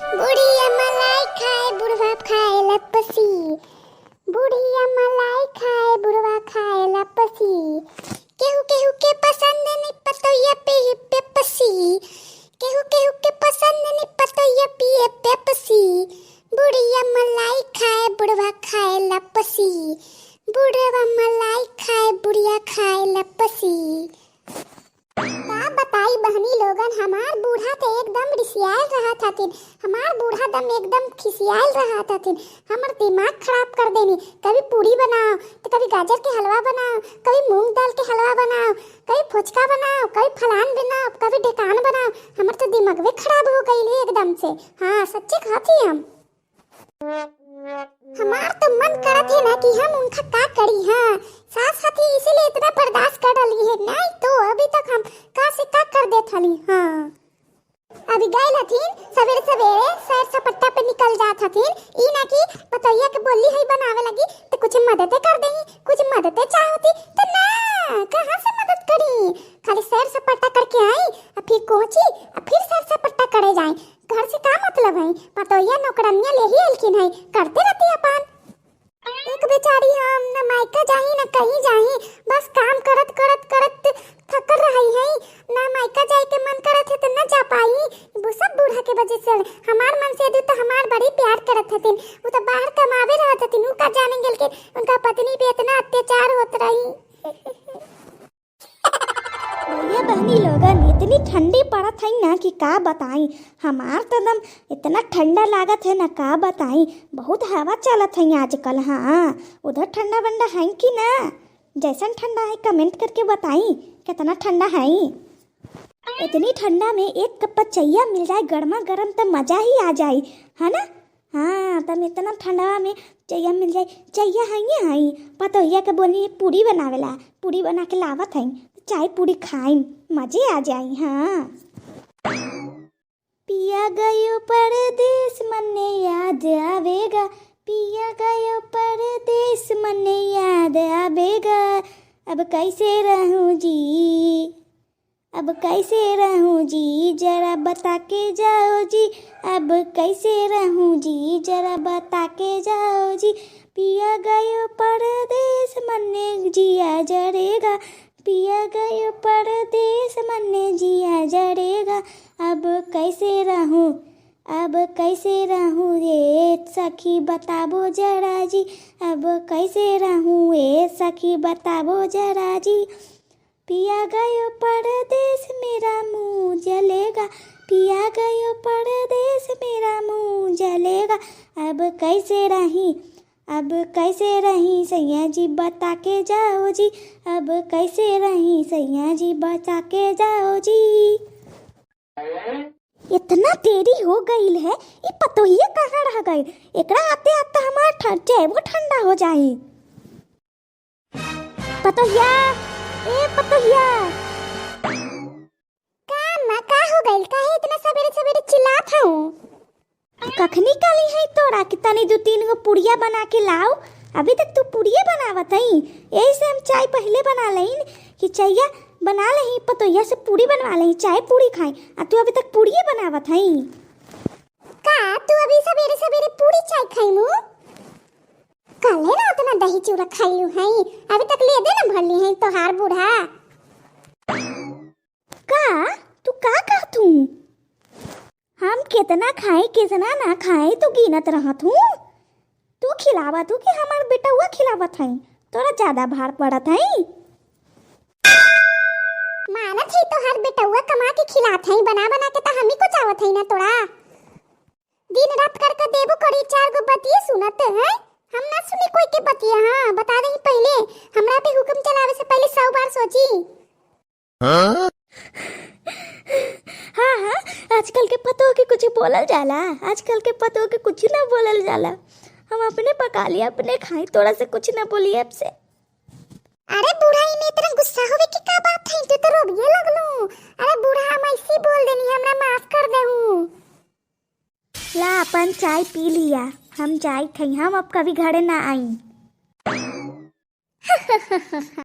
बुढ़िया मलाई खाए बुढ़वा खाए लपसी। बुढ़िया मलाई खाए बुढ़वा खाए लपसी। केहू केहू के पसंद नहीं पतोया पे पेपसी। केहू केहू के पसंद नहीं पतोया पिए पेपसी। बुढ़िया मलाई खाए बुढ़वा खाए लपसी। बुढ़वा मलाई खाए बुढ़िया खाए लपसी। का बताई बहनी लोगन, हमार बूढ़ा तो एकदम रिसियाल रहा था। हमार बूढ़ा दम एकदम खिसियाल रहा था। हमार दिमाग खराब कर देनी। कभी पूरी बनाओ तो कभी गाजर के हलवा बनाओ, कभी मूंग दाल के हलवा बनाओ, कभी फुचका बनाओ, कभी फलान बनाओ, कभी ढेकान बनाओ। हमार तो दिमाग भी खराब हो गई एकदम से। हाँ सच्ची खाती हम। हमार तो मन करत है ना कि हम उनका का करी। हाँ सास साथी इसीलिए इतना बर्दाश्त कर रही है, नहीं तो अभी तक हम का से का कर देत हली। हाँ अभी गए हथिन सवेरे सवेरे सैर सपट्टा पे निकल जात हथिन। ई ना कि पतैया के बोली है बनावे लगी तो कुछ मदद कर देही, कुछ मदद चाहती तो ना, कहां से मदद करी। खाली सैर सपट्टा करके आई और फिर पहुंची और फिर सैर सपट्टा करे जाए। घर से का मतलब है, पतैया नौकरानियां ले ही अलखिन है, करते रहती अपन। एक बेचारी हम न मायका जाही न कहीं जाही, बस काम करत करत करत थकल रही है। ना मायका जाए के मन करत है तो न जा पाई। वो सब बूढ़ा के वजह से। हमार मन से तो हमार बड़ी प्यार करत हथिन। वो तो बाहर कमावे रहत हथिन, उनका जाने गेल के उनका पत्नी पे इतना अत्याचार होत रही। भैया बहनी लोगन इतनी ठंडी पड़त है ना कि का बताई। हमार तो दम इतना ठंडा लागत है ना का बताई। बहुत हवा चलत है आजकल। हाँ उधर ठंडा बंडा है कि ना? जैसन ठंडा है कमेंट करके बताई कितना ठंडा है। इतनी ठंडा में एक कप चाय मिल जाए गर्मा गर्म तो मजा ही आ जाए, है ना? हाँ तब इतना ठंडा में चाय मिल जाए। चाय है पतोहिया के बोली पूरी बनावेला, पूरी बना के लावत है, चाय पूरी खाई मजे आ जाए। हाँ पिया गयो परदेस मन्ने याद आवेगा, पिया गयो परदेस मन्ने याद आवेगा। अब कैसे रहूं जी, अब कैसे रहूं जी, जरा बता के जाओ जी। अब कैसे रहूं जी, जरा बता के जाओ जी। पिया गयो परदेस मन्ने जिया जरेगा, पिया गयो परदेस मन्ने जिया जरेगा। अब कैसे रहूं, अब कैसे रहूं रे सखी बताबो जरा जी। अब कैसे रहूं रे सखी बताबो जरा जी। पिया गयो परदेस मेरा मुंह जलेगा, पिया गयो परदेस मेरा मुंह जलेगा। अब कैसे रही, अब कैसे रही सैया जी बता के जाओ जी। अब कैसे रही सैया जी बता के जाओ जी। इतना देरी हो गई है, ये पतोहिया कहाँ रह गई? एकरा आते आते हमारा वो ठंडा हो जाए। पतोहिया, ए पतोहिया का हो गइल? काहे इतना सवेरे सवेरे चिल्लात हूँ? कखनी काली है तोरा कि तनी दो तीन गो पुड़िया बना के लाओ। अभी तक तू पुड़िया बनावत हई। यही से हम चाय पहले बना लईन कि चाय बना लही पतोहिया से पूरी बनवा लही, चाय पूरी खाई। आ तू अभी तक पुड़िया बनावत हई का? तू अभी सवेरे सवेरे पूरी चाय खाईमु? कल है ना उतना दही चूड़ा खाईलू हई, अभी तक ले दे ना भरली है तोहार बूढ़ा। का तू का कहत हूँ? हम कितना खाए कितना ना खाए तो गिनत रहत हूँ। तू खिलावत हूँ कि हमार बेटा हुआ खिलावत है? तोरा ज्यादा भार पड़त है। मानत है तोहार बेटा हुआ कमा के खिलात है, बना बना के तो हम ही को चावत है ना तोड़ा। दिन रात करके देबो करी चार गो बतिया सुनत है। हम ना सुनी कोई के बतिया। हाँ बता दही पहले, हमरा पे हुक्म चलावे से पहले 100 बार सोची। हाँ हाँ आजकल के पतों के कुछ बोलल जाला, आजकल के पतों के कुछ ना बोलल जाला। हम अपने पका लिया अपने खाए, तोरा से कुछ ना बोलिए अब से। अरे बूढ़ा में इतना गुस्सा होवे की का बात है? तू तो रोबिये लगलू। अरे बूढ़ा हम ऐसी बोल देनी, हमरा माफ कर देहू। ला अपन चाय पी लिया, हम चाय खाई, हम अब कभी घरे ना आई।